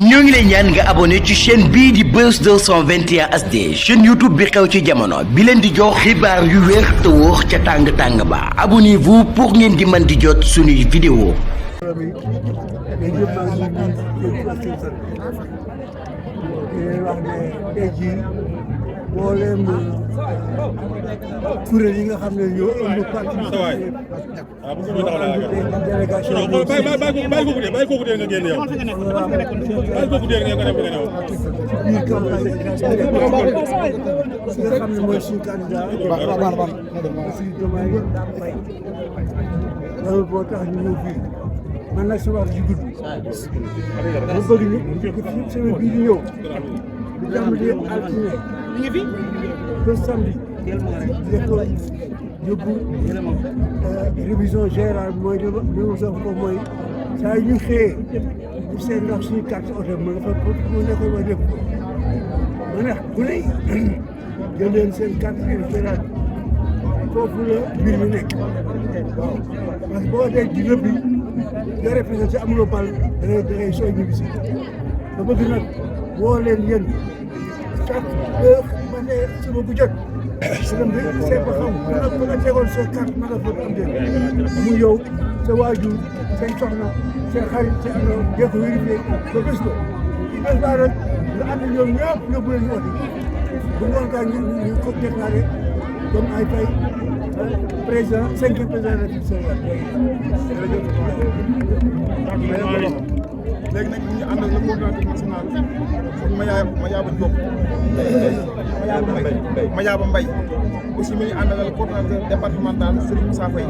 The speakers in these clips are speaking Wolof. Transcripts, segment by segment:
ñoo ngi lay ñaan nga abonné ci chaîne bii di Buzz 221 HD chaîne YouTube bi xew ci jamono bi leen di jox xibaar yu wér te wóor ca tàng-tàng ba abonnez-vous pour ngeen di mën di jot suñuy vidéo mboolem kuréel yi nga xam ne ñoo ëmb parti délégation bàyyi kooku dee nga génn yow bàyyi kooku dee nga dem nga ñëw biir campagne si nga xam ne mooy suñu candidat Bassirou Diomaye Faye loolu moo tax ñu ñëw fii man nag sama wax ji gudd ma bëgg ñu semaine bii di ñëw bu tàmbali altine ba samedi def ko yóbbu révision générale mooy li ma soxla ko mooy saa yu ñu xëyee bu seet ndax suñu carte oto ma nga fa mu nekkoon ma def ko ma ne ku ne jël leen seen carte électorale foofu la mbir mi nekk waaw parce que boo dee ci rëbb yi nga représenté amuloo bal da ngay sooy ñu bisi ba bëgg nag woo leen yéen chaque heure ma ne suba bu jot sëñ bi seet ba xam ba nga tegoon sa carte ma nga fa am de mu yow sa waajur seen soxna seen xarit seen am na ko vérifié ba bés ko bés baa rek nga ànd ñoom ñëpp yóbbu leen ñu oti bu ngoon kaa ñu ko déclaré comme ay fay président 5e président de la Sénégal léegi nag ñu ànd ak le coordinateur national Mayaba Diop Mayaba Mbaye aussi mi ngi ànd ak le coordinateur départemental Serigne Moussa Faye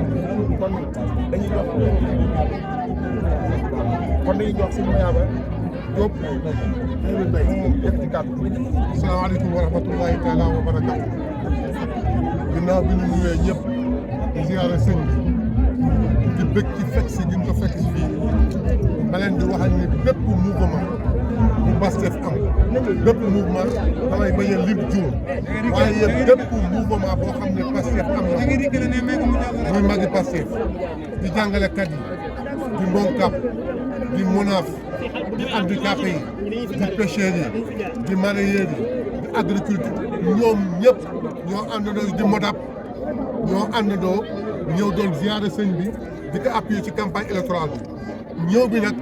kon dañuy jox Serigne Mayaba Diop moom def ci kàddu. asalaamaaleykum wa rahmatullahi taala wa barakatu ginnaaw bi ñu nuyee ñëpp di ziyaara sëñ bi di bëgg ci fekk si ñu ko fekk si fii ma leen di waxal ni bépp mouvement bu Pastef am bépp mouvement damay bañ a lim juum waaye bépp mouvement boo xam ne Pastef am na muy magi Pastef di jàngalekat yi di Mbonkap di Monaf di handicapé yi di pêcheurs yi di mareyeurs yi di agriculture ñoom ñëpp ñoo àndandoo di Modap ñoo àndandoo ñëw doon ziyaare sëñ bi di ko appuyer ci campagne électorale bi ñëw bi nag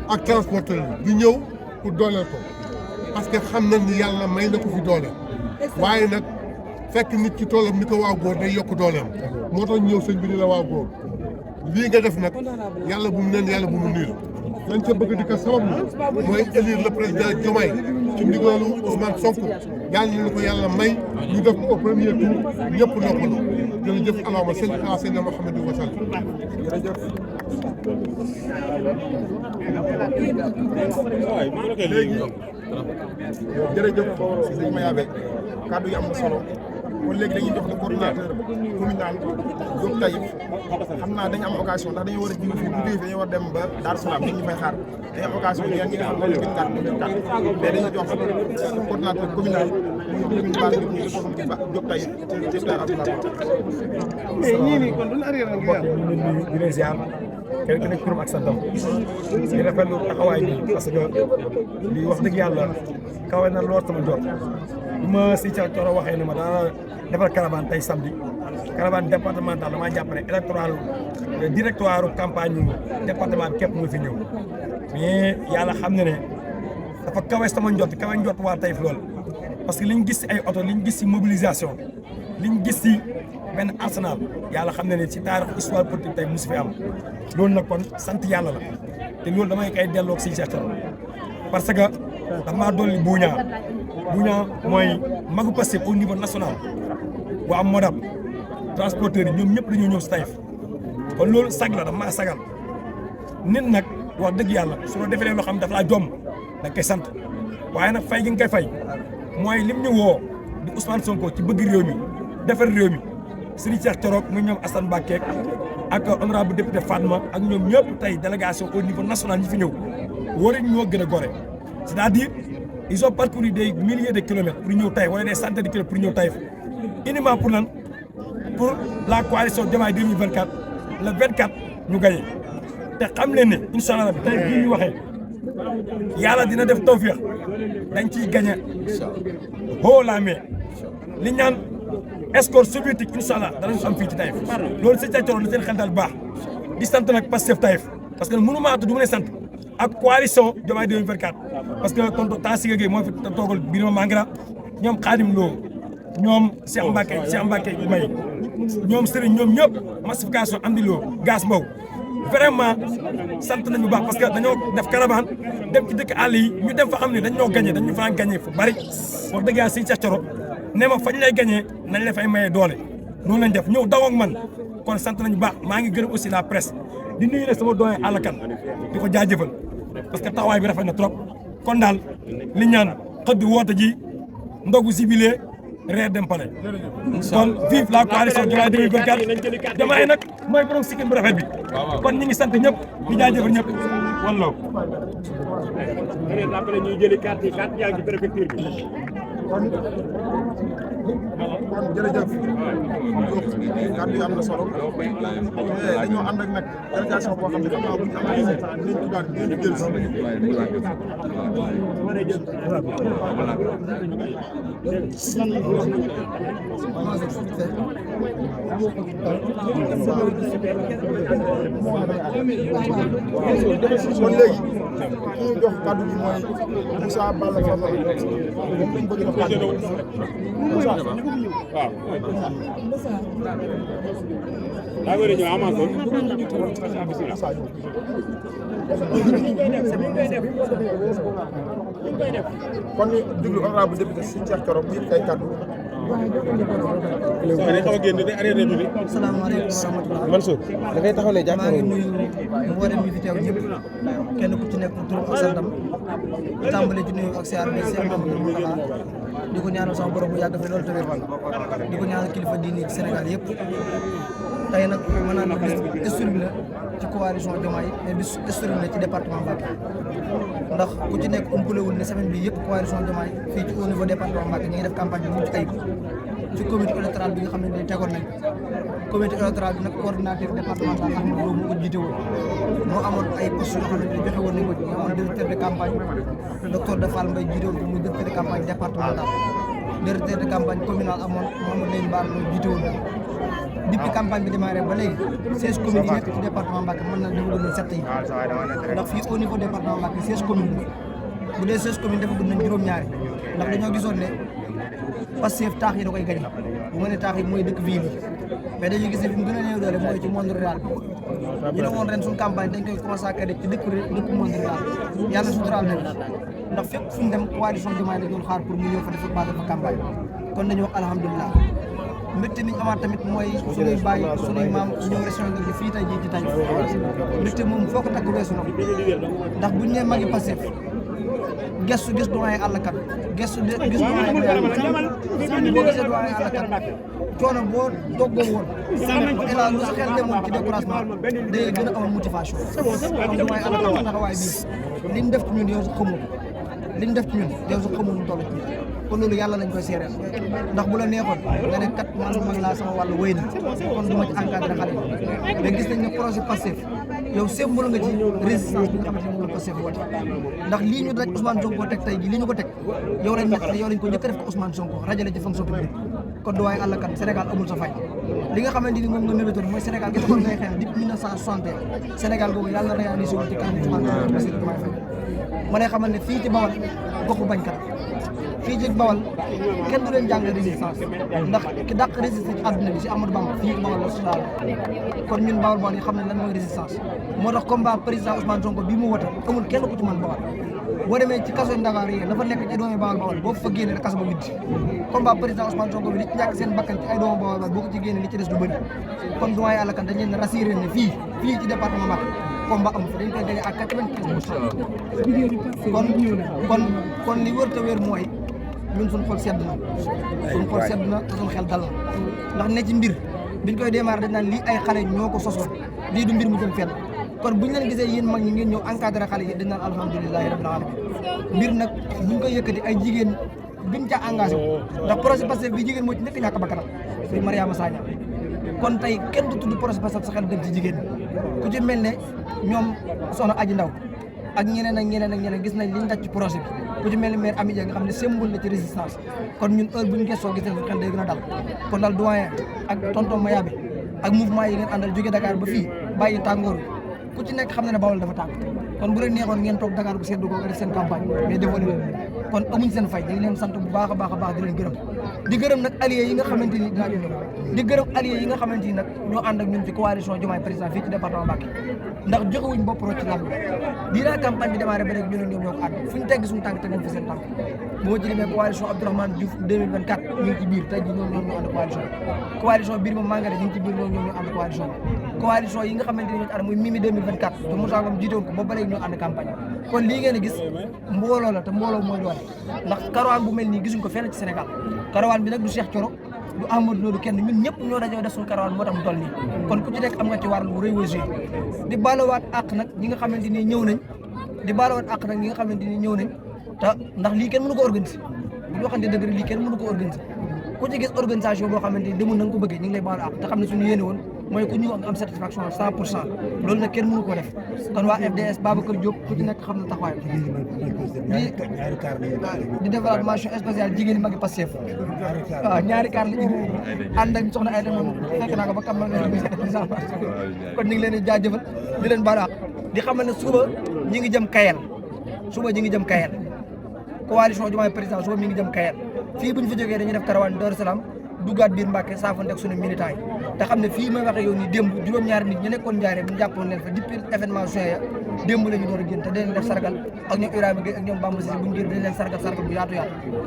ak transporteur bi ñëw pour dooleel ko parce que xam nañ ni yàlla may na ko fi doole waaye nag fekk nit ci toolam ni ko waaw góor day yokk dooleem moo tax ñëw sëñ bi ni la waaw góor lii nga def nag yàlla bu mu neen yàlla bu mu niil lañ ca bëgg di ko sabablu mooy élire le président Diomaye ci ndigalu Ousmane Sonko yàlla na ko yàlla may ñu def ko au premier tour ñëpp noppalu jërëjëf allahumma salli ala sayyidina Muhammadin wa sallam jërëjëf. léegi jërëjëf si sëñ Mayaba kàddu yi am na solo kon léegi dañuy jox le coordinateur communal Diop Taïf xam naa dañu am occasion ndax dañoo war a jiw fii bu jiw dañoo war dem ba Darou Salaam nit ñi fay xaar dañu am occasion ñi nga xam ne ñu carte mais dañuy jox coordinateur communal ñu baal nit ñi Diop Taïf mais ñii nii kon duñu arrière nag di leen ziar kenn ku nekk turam ak santam di rafetlu taxawaay bi parce que lii wax dëgg yàlla kawe na lool sama jot bi ma si ca Coro waxee ne ma daana defar caravane tey samedi caravane départemental damaa jàpp ne électoral directoire campagne département bi képp mu fi ñëw mais yàlla xam ne ne dafa kawe sama njot kawe njot waa Taïf lool parce que liñ gis si ay oto liñ gis si mobilisation liñ gis si benn arsenal yàlla xam ne ne ci taarix histoire politique tey musu fi am loolu nag kon sant yàlla la te loolu damay kay delloo si Cheikh Thioro parce que dafa maa dolli buuñaa mooy magu Pastef au niveau national bu am Modap transporteurs yi ñoom ñëpp dañoo ñëw si Taïf kon loolu sag la dafa maa sagal nit nag wax dëgg yàlla su la defee loo xam dafa laa jom da nga koy sant waaye nag fay gi nga koy fay mooy lim ñu woo di Ousmane Sonko ci bëgg réew mi defar réew mi Serigne Cheikh Thioro mu ñoom Assane Mbacké ak honorable député Fatma ak ñoom ñëpp tey délégation au niveau national ñi fi ñëw waruñ ñoo gën a gore c'est-à-dire ils ont parcouru des milliers de kilomètres pour ñëw Taïf wala des centaines de kilomètres pour ñëw Taïf uniquement pour lan pour la coalition Diomaye 2024 le 24 ñu gagné te xam leen ne incha allah tey bii ñu waxee yàlla dina def tawfiix dañ ciy gagné haut la main li ñaan score soviétique incha allah danañ ko am fii ci Taïf loolu si Thiaw na seen xel daal baax di sant nag Pastef Taïf parce que mënu maa du ma ne sant ak coalition Diomaye 2024 parce que tonton Tassiga Gueye moo fi toogal Birima Mangara ñoom Khadim Lo ñoom Cheikh Mbacké May ñoom Serigne ñoom ñëpp massification am di loo gaz Mbow vraiment sant nañu bu baax parce que dañoo def caravane dem ci dëkk àll yi ñu dem fa xam ne dañ ñoo gagné dañu faa gagné fu bari wax dëgg yàlla si Cheikh Thioro ne ma fañ lay gagné nañ la fay maye doole noonu lañ def ñëw daw ak man kon sant nañu baax maa ngi gërëm aussi la presse di nuyu nag sama doyen àllakan di ko jaajëfal parce que taxawaay bi rafet na trop kon daal li ñaan xëdd woote ji ndogu civilé reer dem pale kon vive la coalition Diomaye 2024 Diomaye nag mooy borom sikkim bu rafet bi kon ñi ngi sant ñëpp di jaajëfal ñëpp wallaaw. après ñuy jëli carte yaa ngi ci préfecture bi. kon jërëjëf kàddu yi am na solo dañoo ànd ak nag délégation boo xam ne xam naa bu ñu amaatee seen temps dinañ tubaab dinañ jël si. kon léegi ki ñuy jox kàddu gi mooy Moussa Balla Fofana moom lañ bëgg a kàddu Moussa waaw. daa bëri ñëw amaatoon. kon ñu déglu honorable député si Cheikh Thioro mu yëpp ay kàddu. xaw a génn di arrêté tuuti. salaamaaleykum wa rahmatulah. Mansour da ngay taxaw ne maa ngi nuyu mboolem ñi fi teew ñëpp kenn ku ci nekk turam ak santam di tàmbale ci nuyu ak siyaar bi Cheikh Mamadou Moustapha di ko ñaanal sama borom bu yàgg fi loolu tamit di ko ñaanal kilifa diini ci Sénégal yëpp tey nag mën naa ne bis historique la ci coalition Diomaye mais bis historique la ci département Mbacké ndax ku ci nekk umpalewul ne semaine bi yëpp coalition Diomaye fii ci au niveau département Mbacké ñu ngi def campagne bi mucc ayib ci comité électoral bi nga xam ne dañ tegoon nañ comité électoral bi nag coordinateur départemental Ahmadou Lo moo ko jiite woon moo amoon ay postes yoo xam ne joxe woon nañ ko ci amoon directeur de campagne docteur de Fall Mbaye jiite woon ko muy directeur de campagne départemental directeur de campagne communal amoon Mamadou Leye Mbar Lo jiite woon depuis campagne bi démarré ba léegi 16 communes yi nekk ci département Mbacké mën na dafa gën a 7 yi ndax fii au niveau département Mbacké 16 communes bu dee 16 communes dafa gën nañ juróom-ñaari ndax dañoo gisoon ne Pastef taax yi da koy gañe bu ma ne taax yi mooy dëkk ville yi mais dañuy gis ne fi mu gën a néew doole mooy ci monde rural bi ñu ne woon ren suñu campagne dañ koy consacré ci dëkk monde rural yàlla suturaal nañu ndax fépp fu mu dem coalition Diomaye la doon xaar pour mu ñëw fa def ba dafa campagne kon dañu wax alhamdulilah mbégte mi ñu amaat tamit mooy suñuy bàyyi suñuy maam ñëw région bi fii tey jii ci Taïf mbégte moom foo ko takk weesu na ndax buñ nee magi Pastef gestu gis doyen àllkat gestu gis doyen boo gisee doyen àllkat coono boo toggoo woon éla lu sa xel demoon ci découragement day gën a amoon motivation comme doyen àllkat taxawaay bii liñ def ci ñun yow sa xamoo liñ def ci ñun yow sa xamoo mu toll kon loolu yàlla lañ koy seereel ndax bu la neexoon nga ne kat man mag laa sama wàllu wéy na kon du ma ci encadré xale mais gis nañ ne projet Pastef yow symbole nga ci résistance bi nga xamante ne moom la Pastef woote ndax lii ñu daj Ousmane Sonko teg tey jii lii ñu ko teg yow lañ nekk yow lañ ko njëkk a def ko Ousmane Sonko rajale ci fonction publique kon du waaye àll kat Sénégal amul sa fay li nga xamante ni moom nga mébétoon mooy Sénégal gi taxoon ngay xeex depuis 1961 Sénégal boobu yàlla na réalisé wu ci kanam Ousmane Sonko Bassirou Diomaye Faye ma lay xamal ne fii ci Bawol goxu bañkat fii ci Bawol kenn du leen jàng résistance ndax ki dàq résistance ci àdduna bi si Amadou Bamba fii ci Bawol la solaal kon ñun Bawol yi xam ne lan mooy résistance moo tax combat président Ousmane Sonko bii mu wote amul kenn ku ci mën Bawol boo demee ci kaso Ndakaar yi dafa nekk ci ay doomi Bawol boo fa génnee kaso ba witti combat président Ousmane Sonko bi li ci ñàkk seen bakkan ci ay doomi Bawol boo ko ci génnee li ci des du bëri kon du waaye àll kan dañ leen rassuré ne fii ci département Mbacké combat am dañ koy gagné à 95%. kon li wër te wér mooy ñun suñu xol sedd na te suñu xel dal na ndax ne ci mbir biñ koy démarrer dañ naan lii ay xale ñoo ko sosoon lii du mbir mu jëm fenn kon buñ leen gisee yéen mag ñi ngeen ñëw encadré xale yi dañ naan alhamdulilahi rabbil alamin mbir nag buñ koy yëkkati ay jigéen biñ ca engagé ndax projet Pastef bi jigéen moo ci nekk ñàkk bakkanam sëñ Mariama Sagna kon tey kenn du tudd projet Pastef sa xel dem ci jigéen ku ci mel ne ñoom soxna Aji Ndaw ak ñeneen gis nañ liñ daj ci projet bi ku ci mel ni maire Amy Dia nga xam ne symbole la ci résistance kon ñun heure bu ñu gëstoo gis nañ xel day gën a dal kon daal doyen ak tonton Mayabe ak mouvement yi ngeen àndal jóge Dakar ba fii bàyyi tàngoor ku ci nekk xam na ne Bawol dafa tàng kon bu leen neexoon ngeen toog Dakar bu seddu ko def seen campagne mais defoo leen kon amuñ seen fay dañ leen sant bu baax a baax di leen gërëm di gërëm nag alliés yi nga xamante ni dinaa ñëw di gërëm alliés yi nga xamante ni nag ñoo ànd ak ñun ci coalition Diomaye Président fii ci département Mbacké ndax joxewuñ bopp rocc ci làmb dinaa campagne bi démarré ba rek ñu ne ñoom ñoo ko ànd fu ñu tegg suñu tànk teg nañ fi seen tànk bu ma ci limee coalition Abdourahmane Diouf 2024 ñu ngi ci biir tey jii ñoom ñoo ànd coalition Birima Mangara ñu ngi ci biir ñoom ñoo ànd coalition yi nga xamante ni ñoo ci ànd muy Mimi 2024 te Moussa Ngom jiitoon ko ba ba léegi ñoo ànd campagne kon lii ngeen a gis mbooloo la te mbooloo mooy doole ndax karawaan bu mel nii gisuñ ko fenn ci Sénégal karawaan bi nag du Cheikh Thioro du Amadou Lo du kenn ñun ñëpp ñoo dajoo def suñu karawaan moo tax mu toll nii kon ku ci nekk am nga ci wàll bu rëy wa joué di baalawaat àq nag ñi nga xamante ni ñëw nañ te ndax lii kenn mënu ko organiser bu ñu waxante dëgg lii kenn mënu ko organiser ku ci gis organisation boo xamante ni demul na nga ko bëggee ñu ngi lay baalu àq te xam ne suñu yéene woon mooy ku ñu am satisfaction 100% loolu nag kenn mënu ko def kon waa FDS Babacar Diop ku ci nekk xam na taxawaay di defaraat mention spéciale jigéen ñi magi Pastef waaw ñaari kaar la indi ànd ak soxna ay moom fekk naa ko ba kamal kon ñu ngi leen di jaajëfal di leen baalu àq di xamal ne suba ñi ngi jëm Kayel coalition Diomaye Président suba mi ngi jëm Kayel fii bu ñu fa jógee dañuy def karawaan Daaru Salaam duggaat biir Mbàkke saafonte ak suñu militants yi te xam ne fii may waxee yow nii démb juróom-ñaari nit ñu nekkoon njaaree bu ñu jàppoon leen fa depuis événement juin ya démb la ñu door a génn te dañ leen def sargal ak ñoom Ibrahima Gueye ak ñoom Bamba Cissé bu ñu génn dañ leen sargal bu yaatu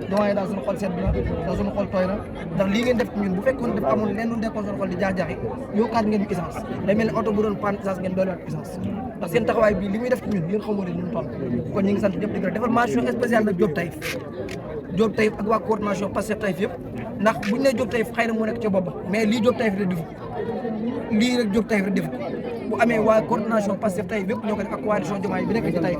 domaay daal suñu xol sedd na daal suñu xol tooy na ndax lii ngeen def ci ñun bu fekkoon def amoon leen lu nekkoon suñu xol di jaax-jaaxi yokkaat ngeen ñu essence day mel ne oto bu doon panne essence ngeen doole waat essence ndax seen taxawaay bii li muy def ci ñun yéen xamoo leen ñu toll kon ñu ngi sant ñëpp di gërëm defal mention spéciale nag Diop Taïf ak waa coordination Pastef Taïf yëpp ndax buñ ne Diop Taïf xëy na moo nekk ca bopp mais lii Diop Taïf rek defu lii rek Diop Taïf rek defu bu amee waa coordination Pastef Taïf yëpp ñoo ko def ak coalition Diomaye bi nekk ci Taïf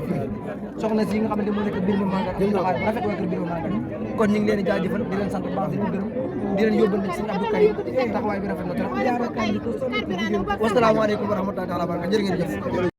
soxna si nga xamante moo nekk Birima Mangara ñu taxawaay bu rafet waa kër Birima Mangara kon ñu ngi leen di jaajëfal di leen sant bu baax di leen gërëm di leen yóbbal nag sëñ Abdou Karim taxawaay bi rafet na trop wasalaamaaleykum wa rahmatullahi wa barakatuh jërë ngeen jëf